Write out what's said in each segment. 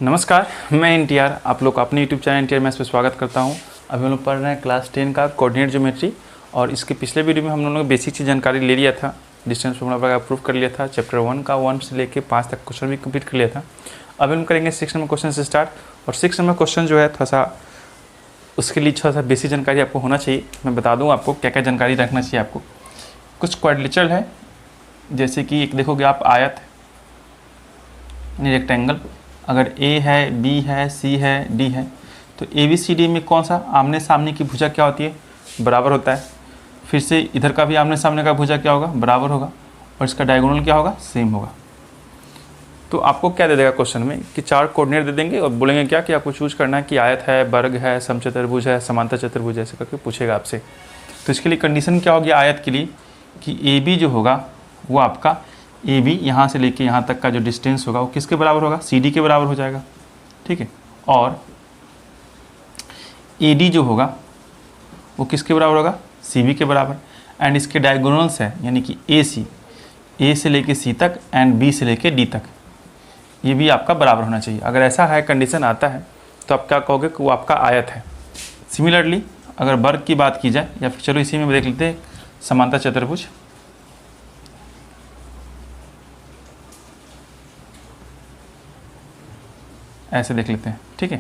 नमस्कार, मैं एनटीआर आप लोग का अपने यूट्यूब चैनल एनटीआर मैथ्स पे स्वागत करता हूं। अभी हम लोग पढ़ रहे हैं क्लास 10 का कोऑर्डिनेट ज्योमेट्री। और इसके पिछले वीडियो में हम लोगों ने बेसिक चीज़ जानकारी ले लिया था, डिस्टेंस फॉर्मूला वगैरह प्रूव कर लिया था। चैप्टर 1 का 1 से लेकर 5 तक क्वेश्चन भी कंप्लीट कर लिया था। अब हम करेंगे 6 नंबर क्वेश्चन से स्टार्ट। और 6 नंबर क्वेश्चन जो है थोड़ा सा उसके लिए थोड़ा सा बेसिक जानकारी आपको होना चाहिए। मैं बता दूँ आपको क्या क्या जानकारी रखना चाहिए आपको। कुछ क्वाड्रिलेटरल है, जैसे कि एक देखोगे आप आयत रेक्टेंगल, अगर ए है, बी है, सी है, डी है, तो ए बी सी डी में कौन सा आमने सामने की भुजा क्या होती है, बराबर होता है। फिर से इधर का भी आमने सामने का भुजा क्या होगा, बराबर होगा। और इसका डायगोनल क्या होगा, सेम होगा। तो आपको क्या दे देगा क्वेश्चन में कि 4 कोऑर्डिनेट दे देंगे और बोलेंगे क्या कि आपको चूज करना है कि आयत है, वर्ग है, समचतुर्भुज है, समांतर चतुर्भुज है, ऐसे करके पूछेगा आपसे। तो इसके लिए कंडीशन क्या होगी आयत के लिए कि ए बी जो होगा वो आपका ए बी यहाँ से लेके यहाँ तक का जो डिस्टेंस होगा वो किसके बराबर होगा, सी डी के बराबर हो जाएगा। ठीक है। और ए डी जो होगा वो किसके बराबर होगा, सी बी के बराबर। एंड इसके डायगोनल्स है यानी कि ए सी, ए से लेके सी तक एंड बी से लेके डी तक, ये भी आपका बराबर होना चाहिए। अगर ऐसा है कंडीशन आता है तो आप क्या कहोगे कि वो आपका आयत है। सिमिलरली अगर वर्ग की बात की जाए, या फिर चलो इसी में देख लेते हैं समांतर चतुर्भुज। ऐसे देख लेते हैं। ठीक है,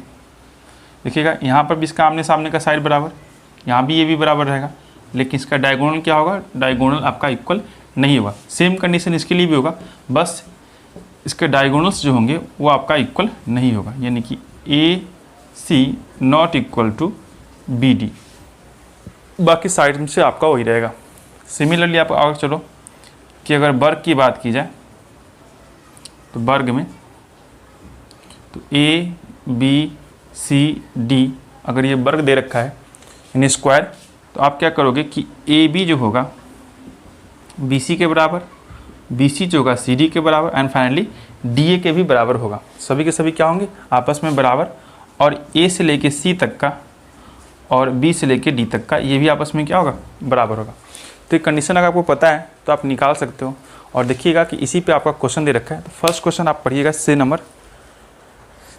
देखिएगा यहाँ पर भी इसका आमने सामने का साइड बराबर, यहाँ भी ये भी बराबर रहेगा, लेकिन इसका डायगोनल क्या होगा, डायगोनल आपका इक्वल नहीं होगा। सेम कंडीशन इसके लिए भी होगा, बस इसके डायगोनल्स जो होंगे वो आपका इक्वल नहीं होगा, यानी कि A C not equal to B D, बाकी साइड से आपका वही रहेगा। सिमिलरली आप आगे चलो कि अगर वर्ग की बात की जाए तो वर्ग में तो ए बी सी डी अगर ये वर्ग दे रखा है यानी स्क्वायर, तो आप क्या करोगे कि ए बी जो होगा बी सी के बराबर, बी सी जो होगा सी डी के बराबर, एंड फाइनली डी ए के भी बराबर होगा। सभी के सभी क्या होंगे, आपस में बराबर। और ए से लेके सी तक का और बी से लेके डी तक का ये भी आपस में क्या होगा, बराबर होगा। तो ये कंडीशन अगर आपको पता है तो आप निकाल सकते हो। और देखिएगा कि इसी पे आपका क्वेश्चन दे रखा है। तो फर्स्ट क्वेश्चन आप पढ़िएगा 6 नंबर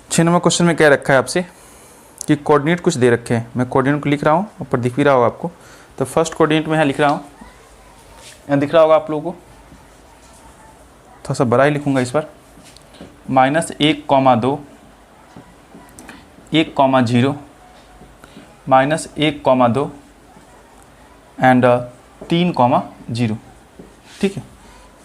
क्वेश्चन में क्या रखा है आपसे कि कोऑर्डिनेट कुछ दे रखे हैं। मैं कोऑर्डिनेट को लिख रहा हूँ, ऊपर दिख भी रहा होगा आपको। तो फर्स्ट कोऑर्डिनेट में यहाँ लिख रहा हूँ, यहाँ दिख रहा होगा आप लोगों को, थोड़ा सा बड़ा ही लिखूँगा इस बार। -1,2 1,0 -1,2 एंड 3,0। ठीक है,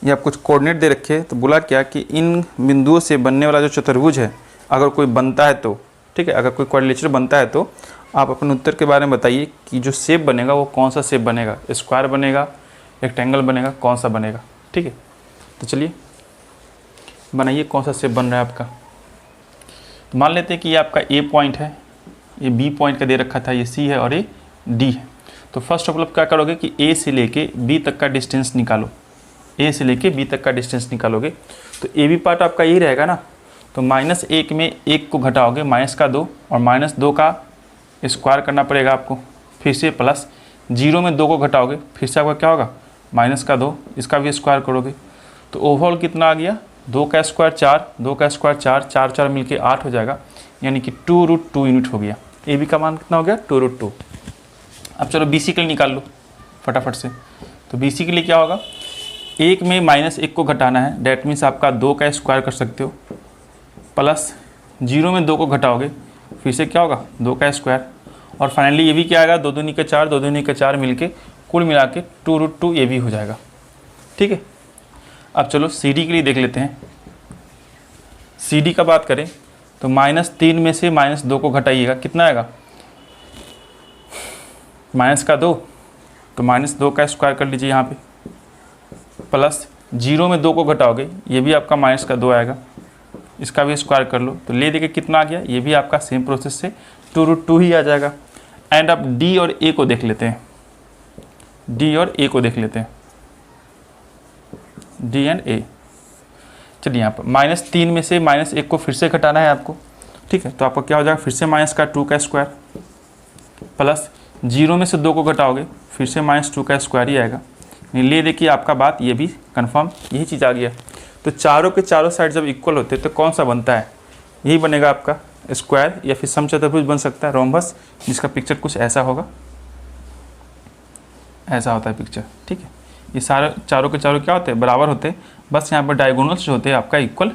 ये आप कुछ कोऑर्डिनेट दे रखे हैं। तो बोला क्या कि इन बिंदुओं से बनने वाला जो चतुर्भुज है अगर कोई बनता है तो, ठीक है, अगर कोई क्वाड्रिलेटरल बनता है तो आप अपने उत्तर के बारे में बताइए कि जो शेप बनेगा वो कौन सा शेप बनेगा, स्क्वायर बनेगा, रेक्टेंगल बनेगा, कौन सा बनेगा। ठीक है, तो चलिए बनाइए कौन सा शेप बन रहा है आपका। तो मान लेते हैं कि ये आपका ए पॉइंट है, ये बी पॉइंट का दे रखा था, ये सी है और ये डी है। तो फर्स्ट ऑफ ऑल क्या करोगे कि ए से लेके बी तक का डिस्टेंस निकालो, ए से लेके बी तक का डिस्टेंस निकालोगे। तो ए बी पार्ट आपका यही रहेगा ना। तो -1 में 1 को घटाओगे, -2, और -2 का स्क्वायर करना पड़ेगा आपको। फिर से प्लस 0 में 2 को घटाओगे, फिर से आपका क्या होगा, -2, इसका भी स्क्वायर करोगे। तो ओवरऑल कितना आ गया, 2 का स्क्वायर 4, 2 का स्क्वायर 4, 4 4 मिलके 8 हो जाएगा, यानी कि 2√2 यूनिट हो गया। ए बी का मान कितना हो गया, 2√2। अब चलो बी सी के लिए निकाल लो फटाफट से। तो बी सी के लिए क्या होगा, 1 में -1 को घटाना है, डैट मीन्स आपका 2 का स्क्वायर कर सकते हो, प्लस 0 में 2 को घटाओगे, फिर से क्या होगा, 2 का स्क्वायर, और फाइनली ये भी क्या आएगा, 2 दूनी के 4, 2 दूनी के 4 मिलके कुल मिला के 2√2 ये भी हो जाएगा। ठीक है, अब चलो सी डी के लिए देख लेते हैं। सी डी का बात करें तो -3 में से -2 को घटाइएगा, कितना आएगा, -2, तो -2 का स्क्वायर कर लीजिए यहाँ पे, प्लस 0 में 2 को घटाओगे, ये भी आपका -2 आएगा, इसका भी स्क्वायर कर लो। तो ले देके कितना आ गया, ये भी आपका सेम प्रोसेस से 2√2 ही आ जाएगा। एंड अब डी और ए को देख लेते हैं, डी और ए को देख लेते हैं, डी एंड ए। चलिए यहाँ पर -3 में से -1 को फिर से घटाना है आपको। ठीक है, तो आपका क्या हो जाएगा, फिर से -2 का स्क्वायर, प्लस 0 में से 2 को घटाओगे, फिर से -2 का स्क्वायर ही आएगा। ले देखिए आपका बात ये भी कंफर्म यही चीज़ आ गया। तो चारों के चारों साइड जब इक्वल होते हैं तो कौन सा बनता है, यही बनेगा आपका स्क्वायर या फिर समचतुर्भुज बन सकता है रोम्बस, जिसका पिक्चर कुछ ऐसा होगा, ऐसा होता है पिक्चर। ठीक है, ये सारे चारों के चारों क्या होते हैं, बराबर होते हैं, बस यहाँ पर डायगोनल्स जो होते हैं आपका इक्वल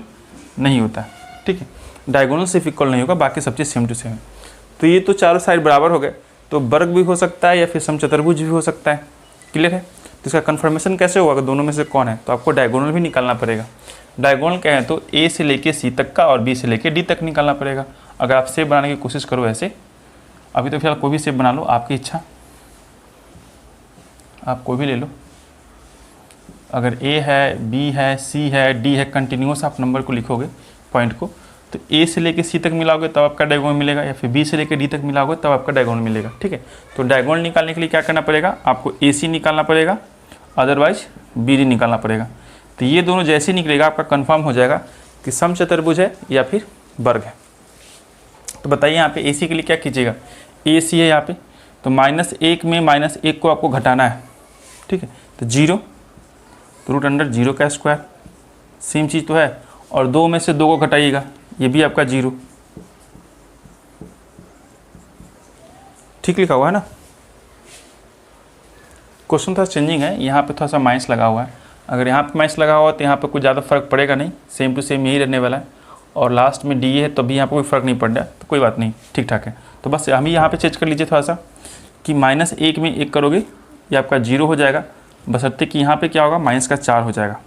नहीं होता है। ठीक है, डायगोनल सिर्फ इक्वल नहीं होगा, बाकी सब चीज़ सेम टू सेम है। तो ये तो चारों साइड बराबर हो गए, तो वर्ग भी हो सकता है या फिर समचतुर्भुज भी हो सकता है। क्लियर है? तो इसका कन्फर्मेशन कैसे होगा, दोनों में से कौन है, तो आपको डायगोनल भी निकालना पड़ेगा। डायगोनल क्या है, तो ए से लेके सी तक का और बी से लेके डी तक निकालना पड़ेगा। अगर आप शेप बनाने की कोशिश करो ऐसे, अभी तो फिलहाल कोई भी शेप बना लो, आपकी इच्छा, आप कोई भी ले लो। अगर ए है, बी है, सी है, डी है, कंटिन्यूस आप नंबर को लिखोगे पॉइंट को, तो ए से लेके सी तक मिलाओगे तब आपका डायगोनल मिलेगा, या फिर बी से लेके डी तक मिलाओगे तब आपका डायगोनल मिलेगा। ठीक है, तो डायगोनल निकालने के लिए क्या करना पड़ेगा, आपको ए सी निकालना पड़ेगा, अदरवाइज बी डी निकालना पड़ेगा। तो ये दोनों जैसे ही निकलेगा आपका कंफर्म हो जाएगा कि समचतुर्भुज है या फिर वर्ग है। तो बताइए यहाँ पे ए सी के लिए क्या कीजिएगा, ए सी है यहाँ पे, तो -1 में -1 को आपको घटाना है। ठीक है, तो 0 तो √0 का स्क्वायर, सेम चीज़ तो है, और 2 में से 2 को घटाइएगा, ये भी आपका 0। ठीक लिखा हुआ है ना, क्वेश्चन थोड़ा चेंजिंग है, यहाँ पे थोड़ा सा माइनस लगा हुआ है। अगर यहाँ पे माइनस लगा हुआ तो यहाँ पे कुछ ज़्यादा फर्क पड़ेगा नहीं, सेम टू सेम यही रहने वाला है। और लास्ट में डी है तो भी यहाँ पे कोई फ़र्क नहीं पड़ रहा, तो कोई बात नहीं, ठीक ठाक है। तो बस हम ही यहाँ पे चेंज कर लीजिए थोड़ा सा कि -1 में 1 करोगे ये आपका 0 हो जाएगा, बशर्ते कि यहाँ पे क्या होगा, -4 हो जाएगा।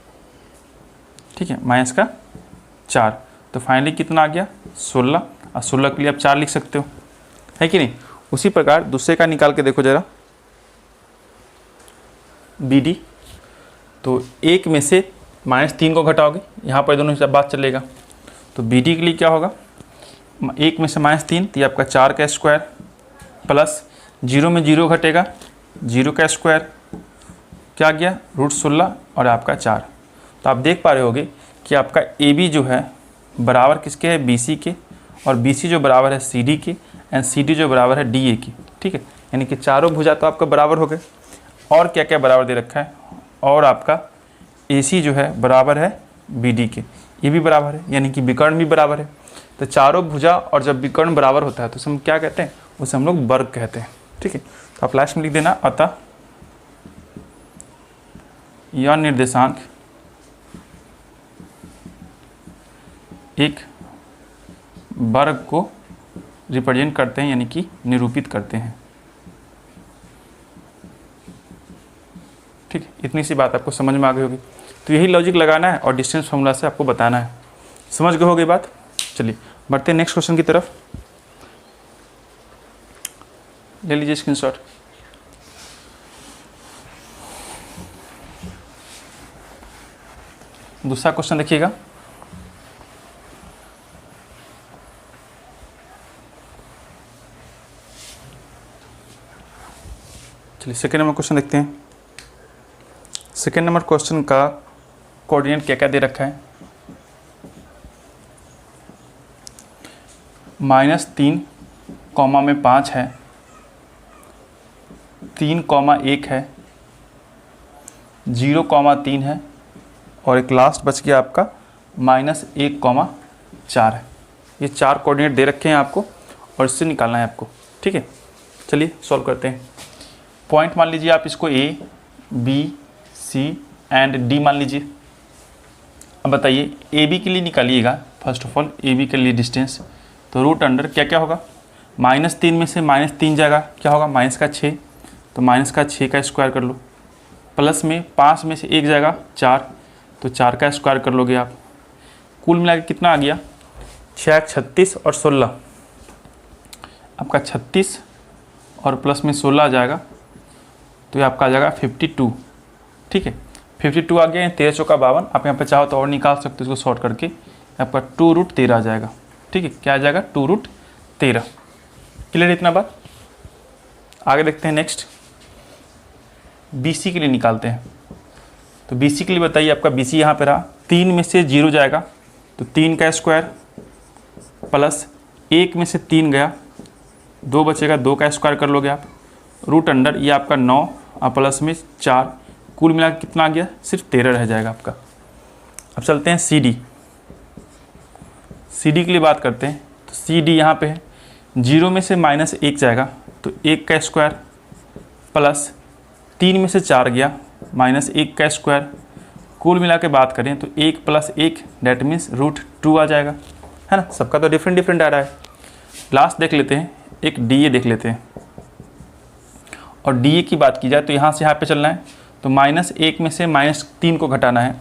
ठीक है, -4, तो फाइनली कितना आ गया 16, और 16 के लिए आप 4 लिख सकते हो, है कि नहीं। उसी प्रकार दूसरे का निकाल के देखो ज़रा, बी डी, तो 1 में से -3 को घटाओगे, यहाँ पर दोनों से बात चलेगा। तो बी डी के लिए क्या होगा, 1 में से -3 तो ये आपका 4 का स्क्वायर, प्लस 0 में 0 घटेगा, 0 का स्क्वायर, क्या गया √16 और आपका 4। तो आप देख पा रहे होगे कि आपका ए बी जो है बराबर किसके है, बी सी के, और बी सी जो बराबर है सी डी के, एंड सी डी जो बराबर है डी ए की। ठीक है, यानी कि चारों भुजा तो आपका बराबर हो गए। और क्या क्या बराबर दे रखा है, और आपका ए सी जो है बराबर है बी डी के, ये भी बराबर है, यानी कि विकर्ण भी बराबर है। तो चारों भुजा और जब विकर्ण बराबर होता है तो उसे हम क्या कहते हैं, उसे हम लोग वर्ग कहते हैं। ठीक है, तो आप लास्ट में लिख देना, अतः यह निर्देशांक एक वर्ग को रिप्रेजेंट करते हैं, यानी कि निरूपित करते हैं। ठीक है, इतनी सी बात आपको समझ में आ गई होगी। तो यही लॉजिक लगाना है और डिस्टेंस फॉर्मूला से आपको बताना है। समझ गए होगी बात। चलिए बढ़ते हैं नेक्स्ट क्वेश्चन की तरफ। ले लीजिए स्क्रीनशॉट। दूसरा क्वेश्चन देखिएगा, चलिए सेकेंड नंबर क्वेश्चन देखते हैं। सेकेंड नंबर क्वेश्चन का कोऑर्डिनेट क्या क्या दे रखा है, -3 कॉमा में 5 है, 3,1 है, 0,3 है, और एक लास्ट बच गया आपका -1,4 है। ये 4 कोऑर्डिनेट दे रखे हैं आपको और इससे निकालना है आपको। ठीक है, चलिए सॉल्व करते हैं। पॉइंट मान लीजिए आप इसको A, B, C and D मान लीजिए। अब बताइए ए बी के लिए निकालिएगा। First of all A B के लिए डिस्टेंस, तो रूट अंडर क्या क्या होगा, -3 में से -3 जाएगा, क्या होगा -6, तो -6 का स्क्वायर कर लो, प्लस में 5 में से 1 जाएगा 4, तो 4 का स्क्वायर कर लोगे आप। कुल मिला के कितना आ गया, 6, 36 और 16, आपका 36 और प्लस में 16 आ जाएगा, तो ये आपका आ जाएगा 52। ठीक है, 52 आ गया, 13 चौका 52। आप यहाँ पे चाहो तो और निकाल सकते हो इसको शॉर्ट करके, आपका 2√13 आ जाएगा। ठीक है, क्या आ जाएगा 2√13। क्लियर इतना बात। आगे देखते हैं नेक्स्ट, BC के लिए निकालते हैं। तो BC के लिए बताइए, आपका BC यहाँ पे रहा, 3 में से 0 जाएगा तो 3 का स्क्वायर, प्लस 1 में से 3 गया, 2 बचेगा, 2 का स्क्वायर कर लोगे आप, रूट अंडर ये आपका 9 और प्लस में 4, कुल मिला के कितना आ गया, सिर्फ 13 रह जाएगा आपका। अब चलते हैं CD। सी डी के लिए बात करते हैं तो सी डी यहाँ पे है, 0 में से -1 जाएगा तो 1 का स्क्वायर प्लस 3 में से 4 गया -1 का स्क्वायर, कुल मिला के बात करें तो 1 + 1 डेट मीन्स √2 आ जाएगा, है ना। सबका तो डिफरेंट डिफरेंट आ रहा है। लास्ट देख लेते हैं, एक डी ए देख लेते हैं। और डी ए की बात की जाए तो यहाँ से यहाँ पे चलना है तो -1 में से -3 को घटाना है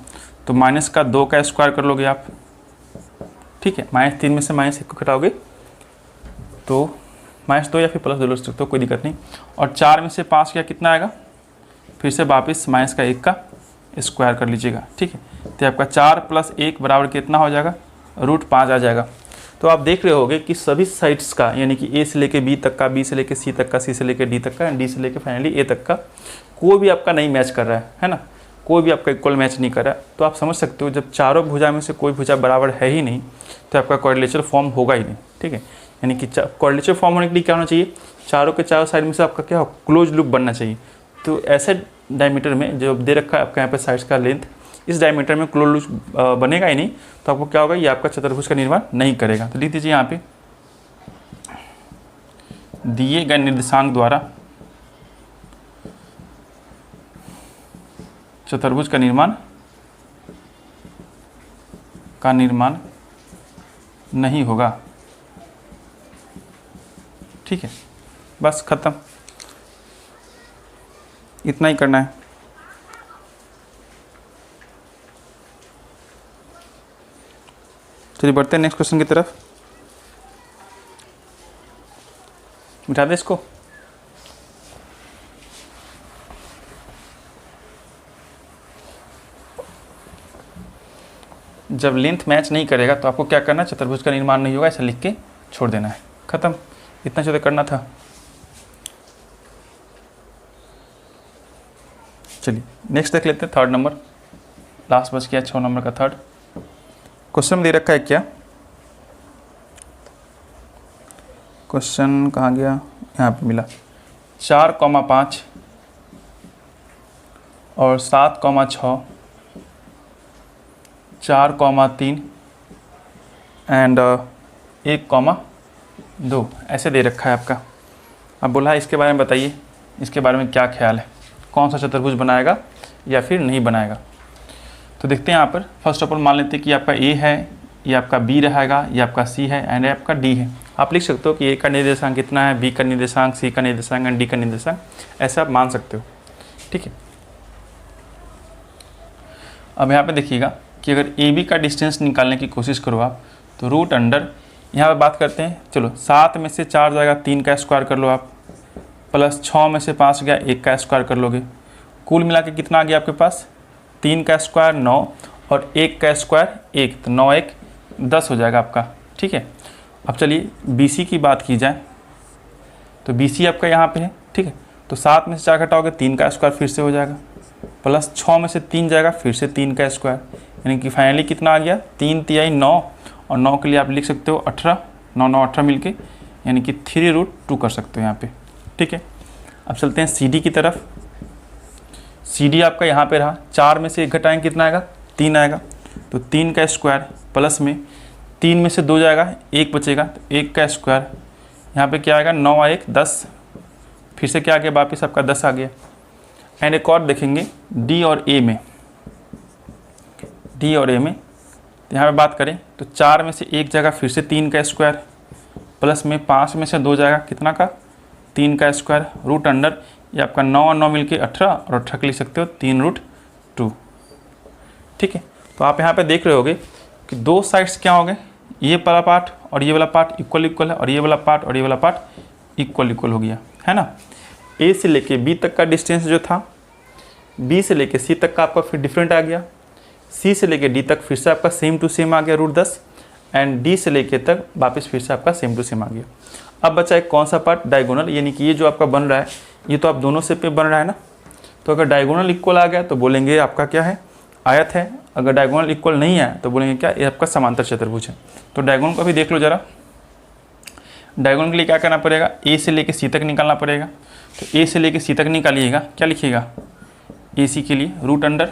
तो -2 का स्क्वायर कर लोगे आप, ठीक है। -3 में से -1 को घटाओगे तो -2 या फिर +2 ले सकते हो, कोई दिक्कत नहीं। और 4 में से 5 क्या कितना आएगा, फिर से वापस -1 का स्क्वायर कर लीजिएगा, ठीक है। तो आपका 4 + 1 बराबर कितना हो जाएगा, √5 आ जाएगा। तो आप देख रहे होगे कि सभी साइड्स का यानी कि ए से लेके बी तक का, बी से लेके सी तक का, सी से लेके डी तक का, डी से लेके फाइनली ए तक का कोई भी आपका नहीं मैच कर रहा है ना, कोई भी आपका इक्वल मैच नहीं कर रहा है। तो आप समझ सकते हो जब चारों भुजा में से कोई भुजा बराबर है ही नहीं तो आपका क्वाड्रिलेटरल फॉर्म होगा ही नहीं, ठीक है। यानी कि क्वाड्रिलेटरल फॉर्म होने के लिए क्या होना चाहिए, चारों के चारों साइड में से आपका क्या हो, क्लोज लूप बनना चाहिए। तो ऐसे डायमीटर में जो दे रखा है आपका यहाँ पे साइड्स का लेंथ, इस डायमीटर में क्लोज लूप बनेगा ही नहीं तो आपको क्या होगा, ये आपका चतुर्भुज का निर्माण नहीं करेगा। तो लिख दीजिए यहाँ पे, दिए गए निर्देशांक द्वारा चतुर्भुज का निर्माण नहीं होगा, ठीक है। बस खत्म, इतना ही करना है। चलिए बढ़ते हैं नेक्स्ट क्वेश्चन की तरफ। मिटा दे इसको। जब लेंथ मैच नहीं करेगा तो आपको क्या करना है, चतुर्भुज का निर्माण नहीं होगा ऐसा लिख के छोड़ देना है, खत्म। इतना जो करना था। चलिए नेक्स्ट देख लेते हैं, थर्ड नंबर, लास्ट बच गया 6 नंबर का थर्ड क्वेश्चन दे रखा है। क्या क्वेश्चन कहाँ गया, यहाँ पे मिला, 4,5 और 7,6, 4,3 एंड 1,2 ऐसे दे रखा है आपका। अब बोला है इसके बारे में बताइए, इसके बारे में क्या ख्याल है, कौन सा चतुर्भुज बनाएगा या फिर नहीं बनाएगा। तो देखते हैं यहाँ पर। फर्स्ट ऑफ ऑल मान लेते हैं कि आपका ए है, ये आपका बी रहेगा, ये आपका सी है एंड ये आपका डी है। आप लिख सकते हो कि ए का निर्देशांक कितना है, बी का निर्देशांक, सी का निर्देशांक एंड डी का निर्देशांक, ऐसा आप मान सकते हो, ठीक है। अब यहाँ पे देखिएगा कि अगर ए बी का डिस्टेंस निकालने की कोशिश करो आप तो √, यहाँ पे बात करते हैं, चलो 7 में से 4 जाएगा 3 का स्क्वायर कर लो आप, प्लस 6 में से 5 गया 1 का स्क्वायर कर लोगे, कुल मिला के कितना आ गया आपके पास, 3 का स्क्वायर 9 और 1 का स्क्वायर 1, तो 9 1 10 हो जाएगा आपका, ठीक है। अब चलिए BC की बात की जाए तो BC आपका यहाँ पे है, ठीक है। तो 7 में से 4 घटाओगे 3 का स्क्वायर फिर से हो जाएगा, प्लस 6 में से 3 जाएगा फिर से 3 का स्क्वायर, यानी कि फाइनली कितना आ गया, 3 तिहाई 9 और 9 के लिए आप लिख सकते हो 18, 9 9 18 मिलके यानी कि 3√2 कर सकते हो यहाँ पे, ठीक है। अब चलते हैं CD की तरफ। CD आपका यहाँ पे रहा, 4 में से 1 घटाएंगे कितना आएगा, 3 आएगा, तो 3 का स्क्वायर प्लस में 3 में से 2 जाएगा 1 बचेगा तो 1 का स्क्वायर, यहाँ पे क्या आएगा 9 1 10, फिर से क्या आ गया वापस आपका 10 आ गया। एंड एक और देखेंगे D और A में, यहाँ पे बात करें तो 4 में से 1 जाएगा फिर से 3 का स्क्वायर, प्लस में 5 में से 2 जाएगा कितना का, 3 का स्क्वायर, √, ये आपका 9 और 9 मिलके 18 और 18 के लिख सकते हो 3√2, ठीक है। तो आप यहाँ पे देख रहे होगे कि दो साइड्स क्या हो गए, ये वाला पार्ट और ये वाला पार्ट इक्वल है और ये वाला पार्ट और ये वाला पार्ट इक्वल हो गया, है ना। A से लेके B तक का डिस्टेंस जो था, B से लेके C तक का आपका फिर डिफरेंट आ गया, C से लेके D तक फिर से आपका सेम टू सेम आ गया √10 एंड D से लेके तक वापस फिर से आपका सेम टू सेम आ गया। अब बचा एक कौन सा पार्ट, डायगोनल, यानी कि ये जो आपका बन रहा है ये तो आप दोनों से पे बन रहा है ना, तो अगर डायगोनल इक्वल आ गया तो बोलेंगे आपका क्या है, आयत है। अगर डायगोनल इक्वल नहीं है तो बोलेंगे क्या, ये आपका समांतर चतुर्भुज है। तो डायगोनल को भी देख लो जरा। डायगोनल के लिए क्या करना पड़ेगा, A से लेके C तक निकालना पड़ेगा। तो A से लेके C तक निकालिएगा, क्या लिखिएगा, AC के लिए √,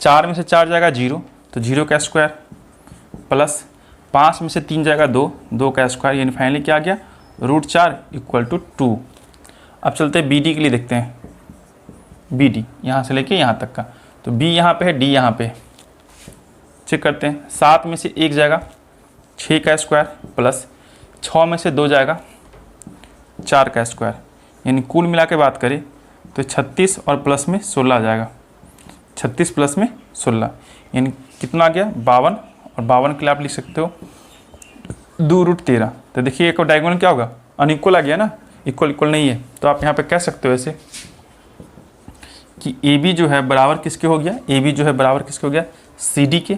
4 में से 4 जाएगा 0, तो 0 का स्क्वायर, प्लस 5 में से 3 जाएगा 2, 2 का स्क्वायर, यानी फाइनली क्या आ गया √4 = 2। अब चलते हैं BD के लिए, देखते हैं BD यहाँ से लेके यहाँ तक का। तो B यहाँ पे है, D यहाँ पे, चेक करते हैं। 7 में से 1 जाएगा 6 का स्क्वायर प्लस 6 में से 2 जाएगा 4 का स्क्वायर, यानी कुल मिला के बात करें तो 36 और प्लस में 16 आ जाएगा। 36 प्लस में 16 यानी कितना आ गया 52, और 52 के लिए आप लिख सकते हो 2√13। तो देखिए एक डायगोनल क्या होगा अनइक्वल आ गया ना, इक्वल इक्वल नहीं है। तो आप यहाँ पे कह सकते हो ऐसे कि AB जो है बराबर किसके हो गया, AB जो है बराबर किसके हो गया CD के,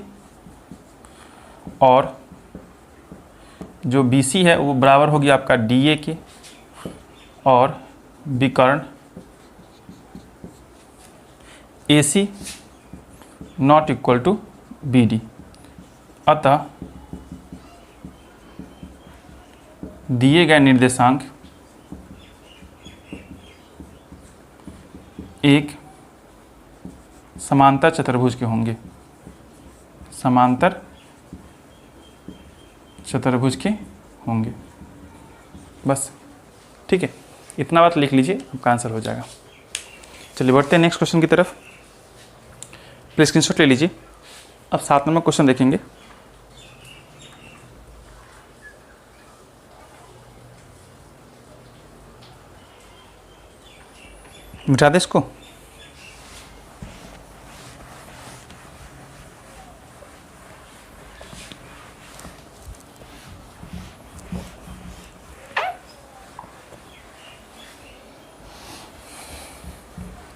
और जो BC है वो बराबर हो गया आपका DA के, और विकर्ण AC not equal to BD। अतः दिए गए निर्देशांक एक समांतर चतुर्भुज के होंगे, समांतर चतुर्भुज के होंगे। बस ठीक है, इतना बात लिख लीजिए, आपका आंसर हो जाएगा। चलिए बढ़ते हैं नेक्स्ट क्वेश्चन की तरफ। प्लीज स्क्रीनशॉट ले लीजिए। अब 7 नंबर क्वेश्चन देखेंगे। मिटा दे इसको।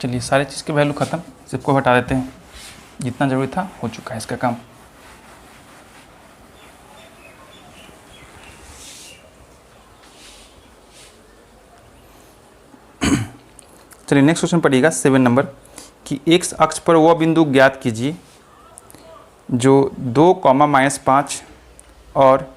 चलिए सारी चीज़ के वैल्यू ख़त्म, सबको हटा देते हैं, जितना ज़रूरी था हो चुका है इसका काम। चलिए नेक्स्ट क्वेश्चन पढ़िएगा 7 नंबर कि x अक्ष पर वह बिंदु ज्ञात कीजिए जो 2, -5 और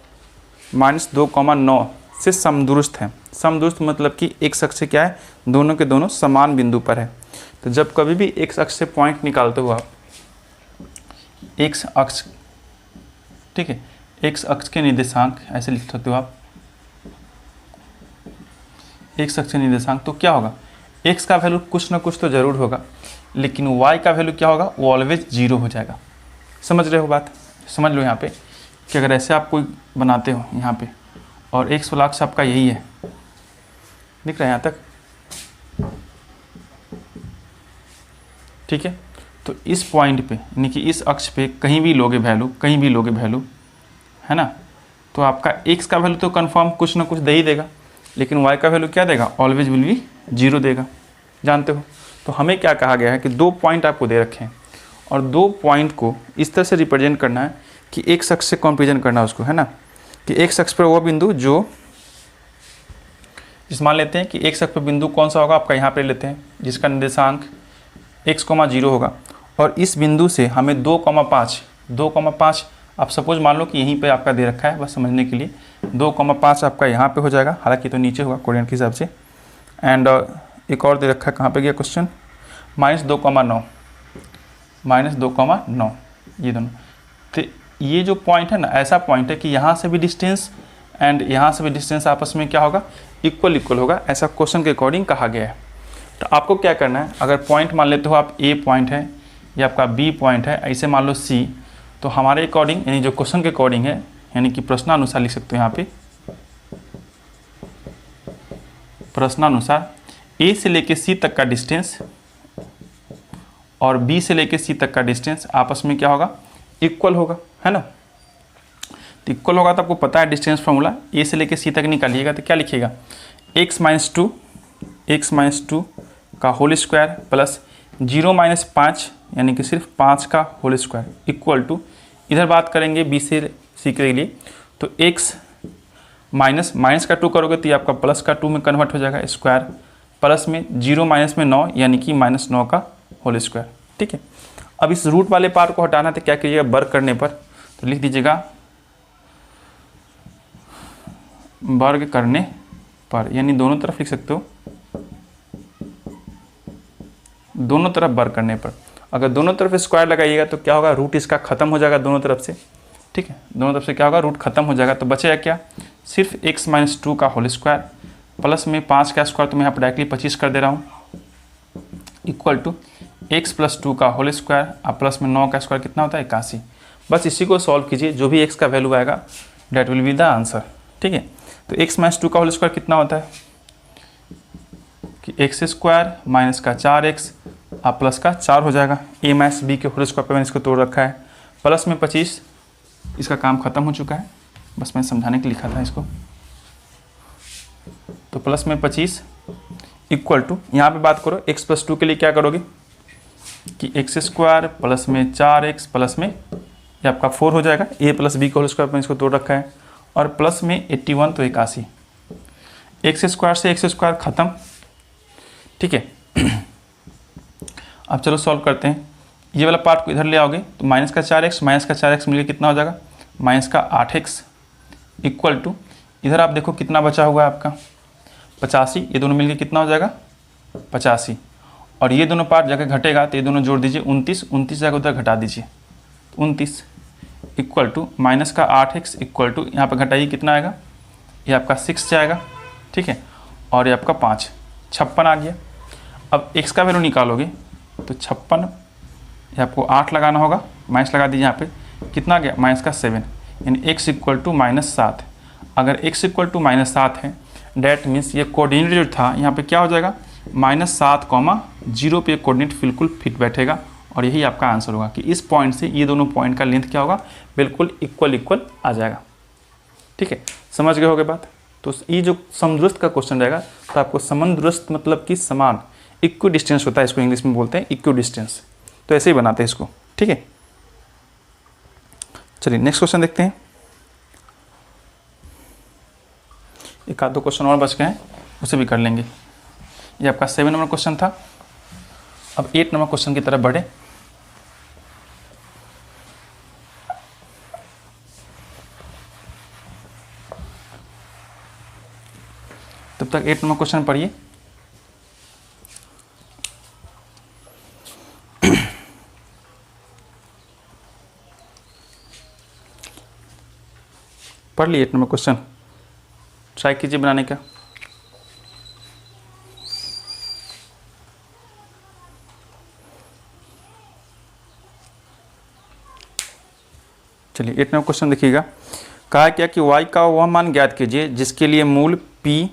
-2, से समदूरस्थ है। समदूरस्थ मतलब कि x अक्ष से क्या है, दोनों के दोनों समान बिंदु पर है। तो जब कभी भी x अक्ष से पॉइंट निकालते हो आप, x अक्ष, ठीक है, x अक्ष के निर्देशांक ऐसे लिख सकते हो आप, x अक्ष के निर्देशांक, तो क्या होगा x का वैल्यू कुछ ना कुछ तो ज़रूर होगा, लेकिन y का वैल्यू क्या होगा, वो ऑलवेज 0 हो जाएगा। समझ रहे हो बात, समझ लो यहाँ पे कि अगर ऐसे आप कोई बनाते हो यहाँ पे, और x वाला अक्ष आपका यही है, दिख रहा है यहाँ तक, ठीक है। तो इस पॉइंट पे यानी कि इस अक्ष पे कहीं भी लोगे वैल्यू, कहीं भी लोगे वैल्यू, है ना, तो आपका x का वैल्यू तो कंफर्म कुछ ना कुछ दे ही देगा, लेकिन y का वैल्यू क्या देगा, ऑलवेज विल बी 0 देगा, जानते हो। तो हमें क्या कहा गया है कि 2 पॉइंट आपको दे रखे हैं, और 2 पॉइंट को इस तरह से रिप्रेजेंट करना है कि x अक्ष से कंपेरिजन करना है उसको, है ना, कि x अक्ष पर वो बिंदु जो, जिस मान लेते हैं कि x अक्ष पर बिंदु कौन सा होगा, आपका यहाँ पे लेते हैं, जिसका निर्देशांक x, 0 होगा, और इस बिंदु से हमें 2,5 आप सपोज मान लो कि यहीं पे आपका दे रखा है, बस समझने के लिए 2,5 आपका यहाँ पे हो जाएगा, हालांकि तो नीचे होगा कोऑर्डिनेट के हिसाब से। एंड एक और दे रखा है, कहाँ पे गया क्वेश्चन, -2,9 ये दोनों। तो ये जो पॉइंट है ना, ऐसा पॉइंट है कि यहाँ से भी डिस्टेंस एंड यहाँ से भी डिस्टेंस आपस में क्या होगा, इक्वल होगा, ऐसा क्वेश्चन के अकॉर्डिंग कहा गया है। तो आपको क्या करना है, अगर पॉइंट मान लेते हो आप A पॉइंट है, या आपका B पॉइंट है, ऐसे मान लो C, तो हमारे अकॉर्डिंग यानी जो क्वेश्चन के अकॉर्डिंग है, यानी कि प्रश्नानुसार लिख सकते हो यहाँ पे, प्रश्नानुसार A से लेके C तक का डिस्टेंस और B से लेके C तक का डिस्टेंस आपस में क्या होगा, इक्वल होगा, है ना। तो इक्वल होगा तो आपको पता है डिस्टेंस फार्मूला, A से लेके C तक निकालिएगा तो क्या लिखिएगा, x - 2 का होल स्क्वायर प्लस 0 - 5 यानी कि सिर्फ 5 का होल स्क्वायर इक्वल टू, इधर बात करेंगे B से C के लिए, तो x माइनस का 2 करोगे तो ये आपका प्लस का 2 में कन्वर्ट हो जाएगा, स्क्वायर प्लस में 0 - में 9 यानी कि -9 का होल स्क्वायर, ठीक है। अब इस रूट वाले पार्ट को हटाना तो क्या कीजिएगा, वर्ग करने पर, तो लिख दीजिएगा वर्ग करने पर, यानी दोनों तरफ लिख सकते हो, दोनों तरफ वर्ग करने पर। अगर दोनों तरफ स्क्वायर लगाइएगा तो क्या होगा, रूट इसका खत्म हो जाएगा दोनों तरफ से, ठीक ठीक है, दोनों तरफ से क्या होगा, रूट खत्म हो जाएगा, तो बचेगा क्या, सिर्फ x माइनस 2 का होल स्क्वायर प्लस में 5 का स्क्वायर, तो मैं यहाँ पर डायरेक्टली 25 कर दे रहा हूँ, इक्वल टू x प्लस 2 का होल स्क्वायर और प्लस में 9 का स्क्वायर कितना होता है 81। बस इसी को सॉल्व कीजिए, जो भी x का वैल्यू आएगा that will be the answer. ठीक है, तो x माइनस 2 का होल स्क्वायर कितना होता है कि x स्क्वायर माइनस का 4x और प्लस का 4 हो जाएगा, a माइनस b के होल स्क्वायर पर मैंने इसको तोड़ रखा है, प्लस में 25, इसका काम खत्म हो चुका है, बस मैं समझाने के लिए लिखा था इसको। तो प्लस में 25 इक्वल टू, यहाँ पे बात करो x प्लस 2 के लिए क्या करोगे कि x स्क्वायर प्लस में 4x प्लस में ये आपका 4 हो जाएगा, a प्लस b का होल स्क्वायर पर इसको तोड़ रखा है, और प्लस में 81 तो 81, x स्क्वायर से x स्क्वायर खत्म। ठीक है, अब चलो सॉल्व करते हैं, ये वाला पार्ट को इधर ले आओगे तो माइनस का 4x माइनस का 4x मिलकर कितना हो जाएगा, माइनस का 8x इक्वल टू, इधर आप देखो कितना बचा हुआ है आपका 85, ये दोनों मिलकर कितना हो जाएगा 85, और ये दोनों पार्ट जाकर घटेगा तो ये दोनों जोड़ दीजिए 29, 29 जाकर उधर घटा दीजिए 29 इक्वल टू माइनस का 8x इक्वल टू, यहाँ पर घटाइए कितना आएगा, ये आपका 6 जाएगा। ठीक है, और ये आपका 5, 56 आ गया। अब x का वैल्यू निकालोगे तो 56, ये आपको 8 लगाना होगा, माइनस लगा दीजिए यहाँ पे, कितना आ गया माइनस का 7, यानी x इक्वल टू -7। अगर x इक्वल टू -7 है डैट मीन्स ये कोऑर्डिनेट जो था यहाँ पे क्या हो जाएगा, -7,0 पे कोऑर्डिनेट बिल्कुल फिट बैठेगा, और यही आपका आंसर होगा कि इस पॉइंट से ये दोनों पॉइंट का लेंथ क्या होगा, बिल्कुल इक्वल आ जाएगा। ठीक है, समझ गए होगे बात। तो ये जो समदूरस्थ का क्वेश्चन रहेगा तो आपको समदूरस्थ मतलब कि समान, इक्वी डिस्टेंस होता है, इसको इंग्लिश में बोलते हैं इक्वी डिस्टेंस, तो ऐसे ही बनाते हैं इसको। ठीक है, चलिए नेक्स्ट क्वेश्चन देखते हैं, एक आध दो क्वेश्चन और बच गए हैं, उसे भी कर लेंगे। ये आपका 7 नंबर क्वेश्चन था। अब 8 नंबर क्वेश्चन की तरफ बढ़े। तब तक 8 नंबर क्वेश्चन पढ़िए। पढ़ लिए 8 नंबर क्वेश्चन, ट्राई कीजिए बनाने का। चलिए 8 नंबर क्वेश्चन देखिएगा। कहा क्या कि y का वह मान ज्ञात कीजिए जिसके लिए मूल p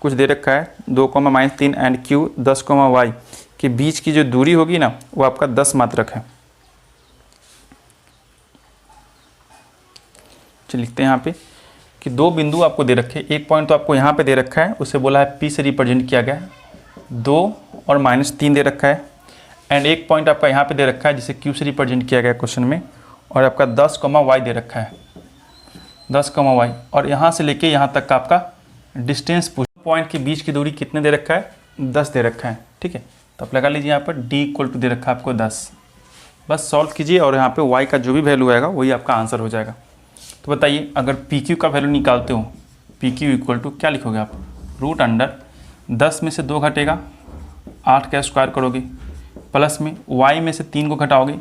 कुछ दे रखा है 2,-3 एंड q 10, y के बीच की जो दूरी होगी ना वो आपका 10 मात्रक है। चलिए लिखते हैं यहाँ पे कि दो बिंदु आपको दे रखे, एक पॉइंट तो आपको यहाँ पे दे रखा है, उसे बोला है p से रिप्रेजेंट किया गया है, 2 और -3 दे रखा है, एंड एक पॉइंट आपका यहाँ पे दे रखा है जिसे q से रिप्रेजेंट किया गया क्वेश्चन में, और आपका 10, y दे रखा है 10, y, और यहाँ से लेके यहाँ तक का आपका डिस्टेंस पूछ, पॉइंट के बीच की दूरी कितने दे रखा है 10 दे रखा है। ठीक है, तो आप लगा लीजिए यहाँ पर d इक्वल टू दे रखा है आपको 10, बस सॉल्व कीजिए और यहाँ पे y का जो भी वैल्यू आएगा वही आपका आंसर हो जाएगा। तो बताइए अगर PQ का वैल्यू निकालते हो, PQ इक्वल टू क्या लिखोगे आप, √10 में से 2 घटेगा 8 का स्क्वायर करोगे, प्लस में y में से 3 को घटाओगे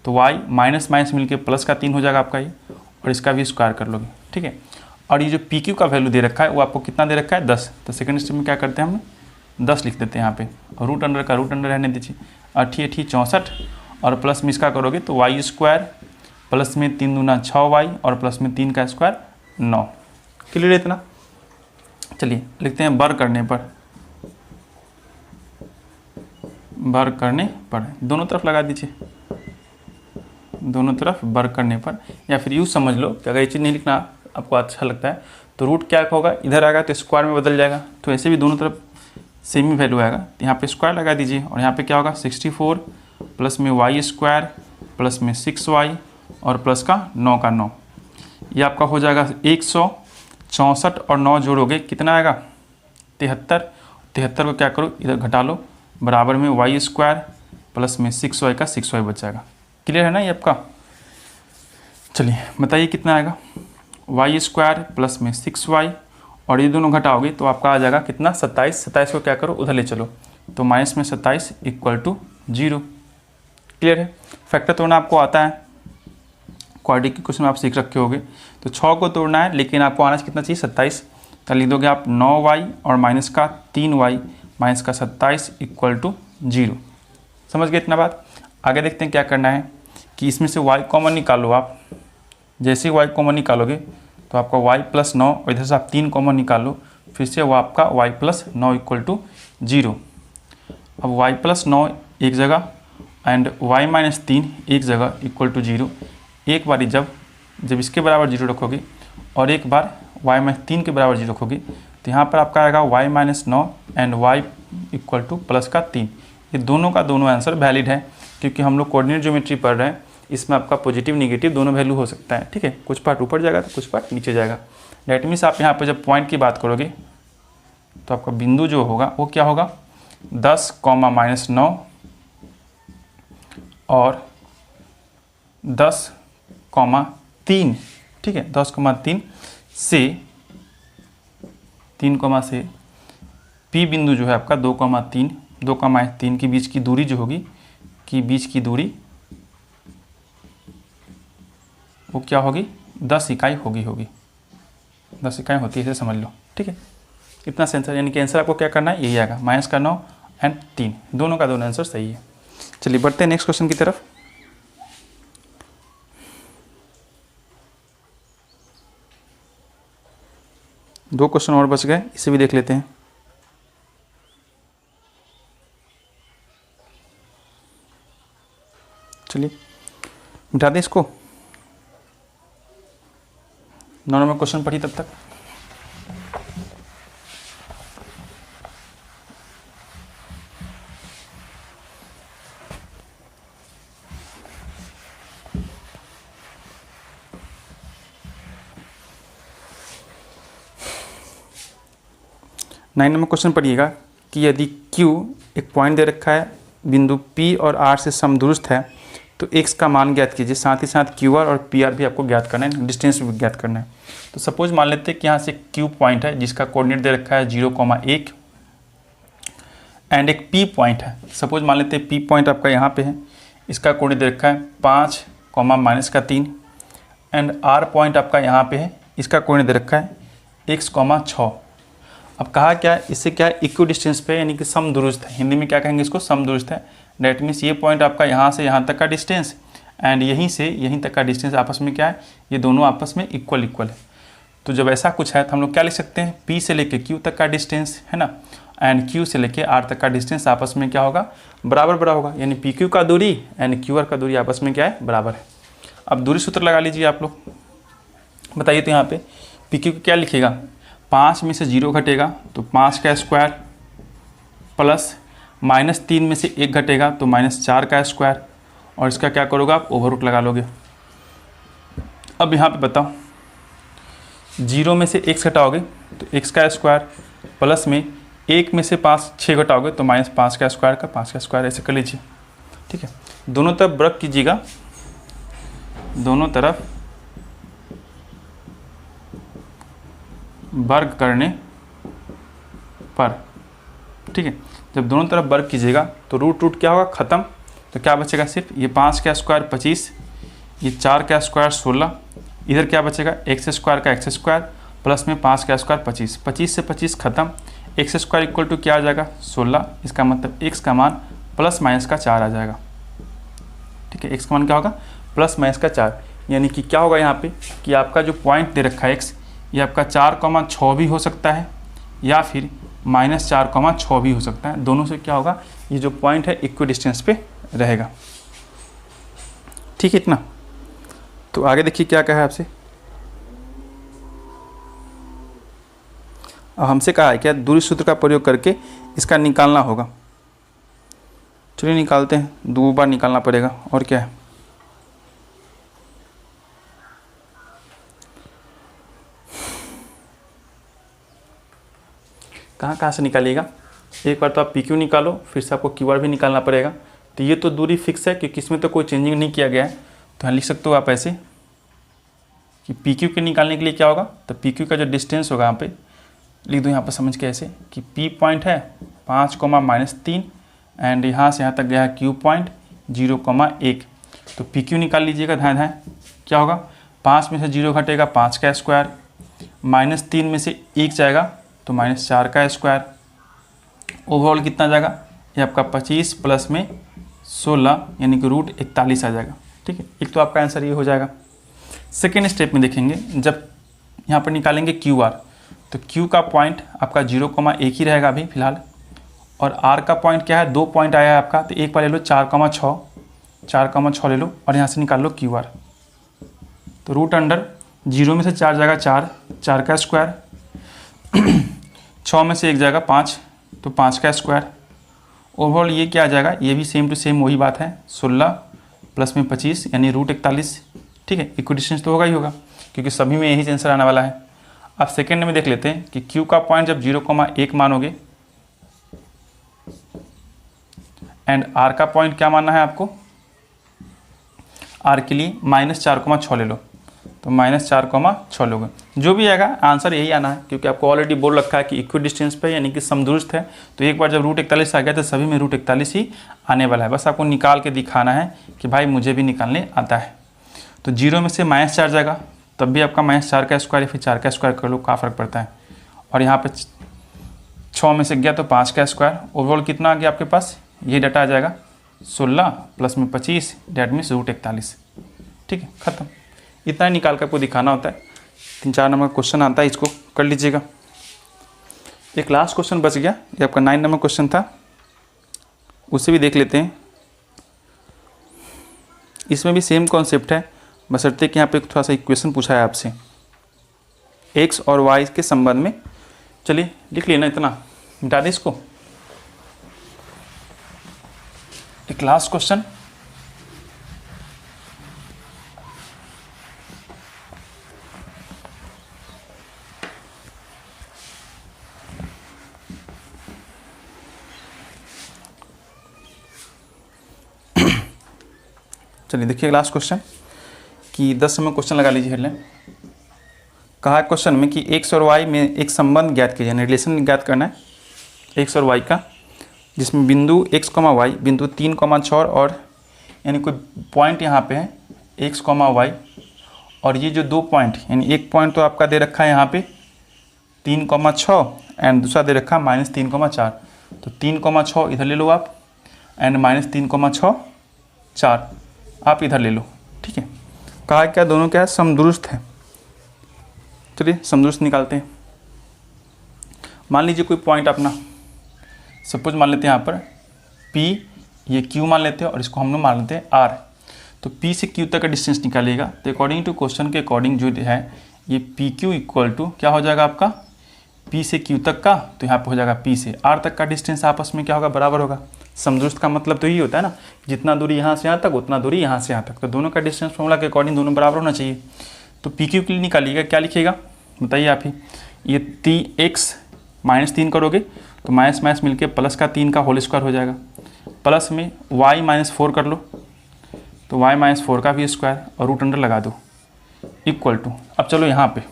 तो y माइनस माइनस मिलके प्लस का 3 हो जाएगा आपका ये, और इसका भी स्क्वायर कर लोगे। ठीक है, और ये जो PQ का वैल्यू दे रखा है वो आपको कितना दे रखा है 10, तो सेकंड स्टेप में क्या करते हैं हम 10 लिख देते हैं यहाँ पे, और √अंडर का √अंडर रहने दीजिए, 8 64, और प्लस में इसका करोगे तो y स्क्वायर प्लस में 3 दूना 6y और प्लस में 3 का स्क्वायर 9। क्लियर है इतना। चलिए लिखते हैं बर करने पर दोनों तरफ लगा दीजिए, दोनों तरफ बर करने पर, या फिर यूँ समझ लो कि अगर ये चीज़ नहीं लिखना आपको अच्छा लगता है तो रूट क्या होगा, इधर आएगा तो स्क्वायर में बदल जाएगा, तो ऐसे भी दोनों तरफ सेम ही वैल्यू आएगा, तो यहाँ पे स्क्वायर लगा दीजिए, और यहाँ पे क्या होगा 64 प्लस में y स्क्वायर प्लस में 6y और प्लस का 9 का 9, ये आपका हो जाएगा 164, और 9 जोड़ोगे कितना आएगा 73, 73 को क्या करो इधर घटा लो, बराबर में y स्क्वायर प्लस में 6y का 6y बच जाएगा। क्लियर है ना ये आपका। चलिए बताइए कितना आएगा, y स्क्वायर प्लस में 6y, और ये दोनों घटाओगे तो आपका आ जाएगा कितना 27, 27 को क्या करो उधर ले चलो, तो माइनस में 27 इक्वल टू 0। क्लियर है, फैक्टर तोड़ना आपको आता है, क्वाड्रेटिक क्वेश्चन आप सीख रखे होगे। तो 6 को तोड़ना है, लेकिन आपको आना कितना चाहिए 27। तो लिख दोगे आप 9y और माइनस का 3y माइनस का 27 इक्वल टू 0। समझ गए इतना बात। आगे देखते हैं क्या करना है कि इसमें से y कॉमन निकालो आप। जैसे ही y कॉमन निकालोगे तो आपका y प्लस 9 और इधर से आप 3 कॉमन निकालो, फिर से वो आपका y प्लस 9 इक्वल टू 0। अब y प्लस 9 एक जगह एंड y माइनस 3 एक जगह इक्वल टू 0। एक बारी जब इसके बराबर 0 रखोगे और एक बार y माइनस 3 के बराबर 0 रखोगे तो यहाँ पर आपका आएगा y minus 9 and y equal two plus का 3। ये दोनों का दोनों आंसर वैलिड है, क्योंकि हम लोग कोऑर्डिनेट ज्योमेट्री पढ़ रहे हैं। इसमें आपका पॉजिटिव निगेटिव दोनों वैल्यू हो सकता है, ठीक है। कुछ पार्ट ऊपर जाएगा तो कुछ पार्ट नीचे जाएगा। डेट मीन्स आप यहाँ पर जब पॉइंट की बात करोगे तो आपका बिंदु जो होगा वो क्या होगा 10, -9 और 10,3, ठीक है। 10,3 से 3, से P बिंदु जो है आपका 2,3, 2,3 के बीच की दूरी जो होगी बीच की दूरी वो क्या होगी 10 इकाई होगी 10 इकाई होती है, इसे समझ लो, ठीक है। इतना से आंसर, यानी कि आंसर आपको क्या करना है यही आएगा -9 एंड 3, दोनों का दोनों आंसर सही है। चलिए बढ़ते हैं नेक्स्ट क्वेश्चन की तरफ। दो क्वेश्चन और बच गए, इसे भी देख लेते हैं। चलिए मिटा दें इसको। 9 नंबर क्वेश्चन पढ़िए तब तक। नाइन नंबर क्वेश्चन पढ़िएगा कि यदि Q एक पॉइंट दे रखा है, बिंदु P और R से समदूरस्थ है, तो x का मान ज्ञात कीजिए। साथ ही साथ QR और PR भी आपको ज्ञात करना है, डिस्टेंस भी ज्ञात करना है। तो सपोज मान लेते हैं कि यहाँ से Q पॉइंट है जिसका कोऑर्डिनेट दे रखा है 0,1 एंड एक P पॉइंट है। सपोज मान लेते हैं P पॉइंट आपका यहाँ पे है, इसका कोऑर्डिनेट दे रखा है 5, -3 एंड R पॉइंट आपका यहाँ पे है, इसका कोऑर्डिनेट दे रखा है x, 6। अब कहा क्या है, इससे क्या है इक्वी डिस्टेंस पे, यानी कि समदूरस्थ है। हिंदी में क्या कहेंगे इसको, समदूरस्थ है। डेट मीन्स ये पॉइंट आपका यहाँ से यहाँ तक का डिस्टेंस एंड यहीं से यहीं तक का डिस्टेंस आपस में क्या है, ये दोनों आपस में इक्वल है। तो जब ऐसा कुछ है तो हम लोग क्या लिख सकते हैं, P से लेके Q तक का डिस्टेंस है ना, एंड Q से लेके R तक का डिस्टेंस आपस में क्या होगा, बराबर होगा। यानी PQ का दूरी एंड QR का दूरी आपस में क्या है, बराबर है। अब दूरी सूत्र लगा लीजिए आप लोग, बताइए। तो यहाँ पे PQ को क्या लिखेगा, 5 में से 0 घटेगा तो 5 का स्क्वायर प्लस -3 में से 1 घटेगा तो -4 का स्क्वायर, और इसका क्या करोगे आप, ओवर रूट लगा लोगे। अब यहाँ पे बताओ, 0 में से x घटाओगे तो x का स्क्वायर प्लस में 1 में से 6 घटाओगे तो -5 का स्क्वायर का 5 का स्क्वायर, ऐसे कर लीजिए, ठीक है। दोनों तरफ वर्ग कीजिएगा, दोनों तरफ वर्ग करने पर, ठीक है। जब दोनों तरफ वर्ग कीजिएगा तो रूट क्या होगा, ख़त्म। तो क्या बचेगा, सिर्फ ये 5 का स्क्वायर 25, ये 4 का स्क्वायर 16, इधर क्या बचेगा x स्क्वायर का x स्क्वायर प्लस में 5 का स्क्वायर 25, 25 से 25 खत्म। x स्क्वायर इक्वल टू क्या आ जाएगा 16, इसका मतलब x का मान प्लस माइनस का 4 आ जाएगा, ठीक है। x का मान क्या होगा, प्लस माइनस का 4। यानी कि क्या होगा यहाँ पे कि आपका जो पॉइंट दे रखा है x, ये आपका 4,6 भी हो सकता है या फिर -4,6 भी हो सकता है। दोनों से क्या होगा, ये जो पॉइंट है इक्वी डिस्टेंस पे रहेगा, ठीक है। इतना तो आगे देखिए क्या कहा है आपसे। अब हमसे कहा है क्या, दूरी सूत्र का प्रयोग करके इसका निकालना होगा। चलिए निकालते हैं, 2 बार निकालना पड़ेगा, और क्या है। कहाँ से निकालिएगा, एक बार तो आप PQ निकालो, फिर से आपको QR भी निकालना पड़ेगा। तो ये तो दूरी फिक्स है क्योंकि इसमें तो कोई चेंजिंग नहीं किया गया है। तो यहाँ लिख सकते हो आप ऐसे कि PQ के निकालने के लिए क्या होगा, तो PQ का जो डिस्टेंस होगा यहाँ पे लिख दो, यहाँ पर समझ के ऐसे कि P पॉइंट है 5, -3 एंड यहाँ से यहाँ तक गया है Q पॉइंट 0,1। तो PQ निकाल लीजिएगा, धाए क्या होगा, 5 में से 0 घटेगा 5 का स्क्वायर, -3 में से 1 जाएगा तो -4 का स्क्वायर, ओवरऑल कितना जाएगा, ये आपका 25 प्लस में 16 यानी कि √41 आ जाएगा। ठीक है, एक तो आपका आंसर ये हो जाएगा। सेकेंड स्टेप में देखेंगे, जब यहाँ पर निकालेंगे QR, तो Q का पॉइंट आपका 0,1 ही रहेगा अभी फिलहाल, और R का पॉइंट क्या है, 2 पॉइंट आया है आपका, तो एक बार ले लो 4,6 ले लो और यहाँ से निकाल लो QR। तो √0 में से 4 जाएगा 4 का स्क्वायर, 6 में से 1 जाएगा 5 तो 5 का स्क्वायर, ओवरऑल ये क्या आ जाएगा, ये भी सेम टू सेम वही बात है, 16 प्लस में 25 यानी √41। ठीक है, इक्विडिस्टेंस तो होगा ही होगा क्योंकि सभी में यही आंसर आने वाला है। अब सेकेंड में देख लेते हैं कि Q का पॉइंट जब 0,1 मानोगे एंड R का पॉइंट क्या मानना है आपको, R के लिए -4,6 ले लो, तो -4,6 लोगे, जो भी आएगा आंसर यही आना है क्योंकि आपको ऑलरेडी बोल रखा है कि इक्विडिस्टेंस पे यानी कि समदुरुस्त है। तो एक बार जब √41 आ गया तो सभी में √41 ही आने वाला है, बस आपको निकाल के दिखाना है कि भाई मुझे भी निकालने आता है। तो 0 में से -4 जाएगा तब भी आपका -4 का स्क्वायर या फिर 4 का स्क्वायर कर लो, क्या फ़र्क पड़ता है, और यहाँ पे 6 में से गया तो 5 का स्क्वायर, ओवरऑल कितना आ गया आपके पास, ये डाटा आ जाएगा 16 प्लस में 25 डेट मीन्स √41। ठीक है, ख़त्म। इतना ही निकाल कर आपको दिखाना होता है। 3-4 नंबर क्वेश्चन आता है, इसको कर लीजिएगा। एक लास्ट क्वेश्चन बच गया, ये आपका 9 नंबर क्वेश्चन था, उसे भी देख लेते हैं। इसमें भी सेम कॉन्सेप्ट है, बशर्ते कि यहाँ पे थोड़ा सा इक्वेशन पूछा है आपसे x और y के संबंध में। चलिए लिख लेना, इतना मिटा दे इसको। एक लास्ट क्वेश्चन, चलिए देखिए लास्ट क्वेश्चन कि 10 नंबर क्वेश्चन लगा लीजिए हेडलाइन। कहा क्वेश्चन में कि x और y में एक संबंध ज्ञात कीजिए, यानी रिलेशन ज्ञात करना है x और y का, जिसमें बिंदु x, y बिंदु 3,6 और यानी कोई पॉइंट यहाँ पे है x, y, और ये जो 2 पॉइंट यानी एक पॉइंट तो आपका दे रखा है यहाँ पे 3,6 एंड दूसरा दे रखा है -3,4, तो 3,6 इधर ले लो आप एंड -3,6 4 आप इधर ले लो। ठीक है, कहा क्या दोनों क्या है, समदुरुस्त है। चलिए समदुरुस्त निकालते हैं। मान लीजिए कोई पॉइंट अपना सपोज मान लेते हैं यहाँ पर P, ये Q मान लेते हैं और इसको हम लोग मान लेते हैं R। तो P से Q तक का डिस्टेंस निकालिएगा, तो अकॉर्डिंग टू क्वेश्चन के अकॉर्डिंग जो है ये PQ इक्वल टू क्या हो जाएगा आपका, P से Q तक का, तो यहाँ पर हो जाएगा P से R तक का डिस्टेंस आपस में क्या होगा, बराबर होगा। समदुरुस्त का मतलब तो यही होता है ना, जितना दूरी यहाँ से यहाँ तक उतना दूरी यहाँ से यहाँ तक, तो दोनों का डिस्टेंस फॉर्मूला के अकॉर्डिंग दोनों बराबर होना चाहिए। तो PQ के लिए निकालिएगा, क्या लिखिएगा बताइए आप ही, ये x -3 करोगे तो माइनस मिलके प्लस का 3 का होल स्क्वायर हो जाएगा, प्लस में y -4 कर लो तो y -4 का भी स्क्वायर और रूट अंडर लगा दो इक्वल टू। अब चलो यहाँ पे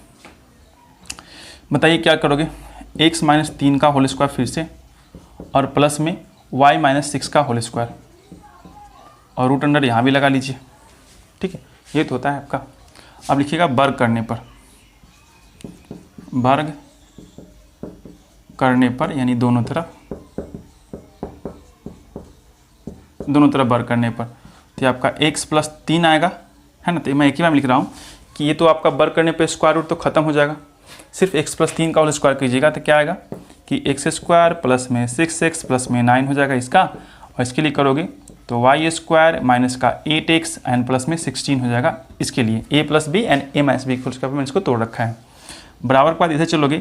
बताइए क्या करोगे, x -3 का होल स्क्वायर फिर से और प्लस में y -6 का होल स्क्वायर और रूट अंडर यहाँ भी लगा लीजिए। ठीक है, ये तो होता है आपका। अब लिखिएगा वर्ग करने पर, वर्ग करने पर यानी दोनों तरफ वर्ग करने पर, तो आपका x + 3 आएगा, है ना। तो मैं एक ही बार लिख रहा हूँ कि ये तो आपका वर्ग करने पर स्क्वायर रूट तो खत्म हो जाएगा, सिर्फ x + 3 का होल स्क्वायर कीजिएगा तो क्या आएगा कि x² प्लस में 6x प्लस में 9 हो जाएगा इसका, और इसके लिए करोगे तो y² माइनस का 8x एंड प्लस में 16 हो जाएगा इसके लिए, a + b and a - b whole square में इसको तोड़ रखा है। बराबर के बाद इधर चलोगे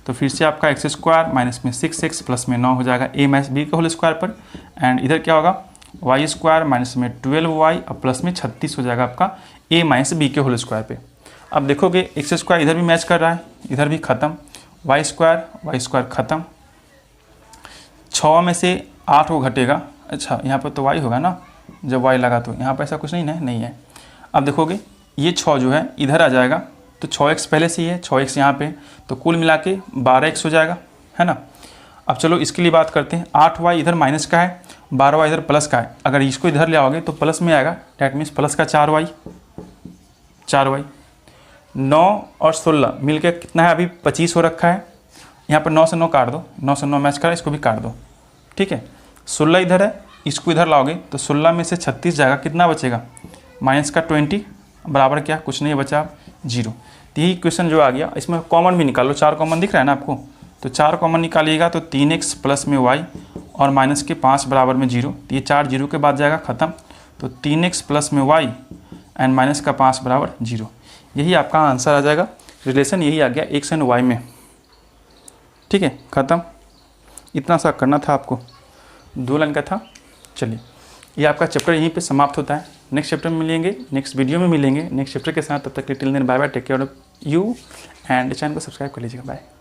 तो फिर से आपका x² माइनस में 6x प्लस में 9 हो जाएगा a - b के होल स्क्वायर पर, एंड इधर क्या होगा y² माइनस में 12y और प्लस में 36 हो जाएगा आपका a - b के होल स्क्वायर पे। अब देखोगे x² इधर भी मैच कर रहा है, इधर भी ख़त्म, y² ख़त्म, 6 में से 8 को घटेगा, अच्छा यहाँ पर तो y होगा ना, जब y लगा तो यहाँ पर ऐसा कुछ नहीं है। अब देखोगे ये 6 जो है इधर आ जाएगा, तो 6x पहले से ही है, 6x यहाँ पे, तो कुल मिला के 12x हो जाएगा, है ना। अब चलो इसके लिए बात करते हैं, 8y इधर माइनस का है, 12y इधर प्लस का है, अगर इसको इधर ले आओगे तो प्लस में आएगा, डैट मीन्स प्लस का 4y, 4y। 9 और 16 मिलकर कितना है, अभी 25 हो रखा है। यहाँ पर 9 से 9 काट दो, 9 से 9 मैच करा, इसको भी काट दो, ठीक है। 16 इधर है, इसको इधर लाओगे तो 16 में से 36 जाएगा, कितना बचेगा, माइनस का 20 बराबर क्या, कुछ नहीं बचा, 0। तो यही इक्वेशन जो आ गया, इसमें कॉमन भी निकालो, 4 कॉमन दिख रहा है ना आपको, तो 4 कॉमन निकालिएगा तो 3x प्लस में y और माइनस के 5 बराबर में 0, तो ये 4 0 के बाद जाएगा ख़त्म, तो 3x प्लस में y एंड माइनस का 5 बराबर 0। यही आपका आंसर आ जाएगा, रिलेशन यही आ गया x एंड y में, ठीक है, ख़त्म। इतना सा करना था आपको, 2 लाइन का था। चलिए, ये आपका चैप्टर यहीं पे समाप्त होता है। नेक्स्ट चैप्टर में मिलेंगे, नेक्स्ट वीडियो में मिलेंगे नेक्स्ट चैप्टर के साथ। तब तक के till then bye bye, take care of you and channel को सब्सक्राइब कर लीजिएगा। बाय।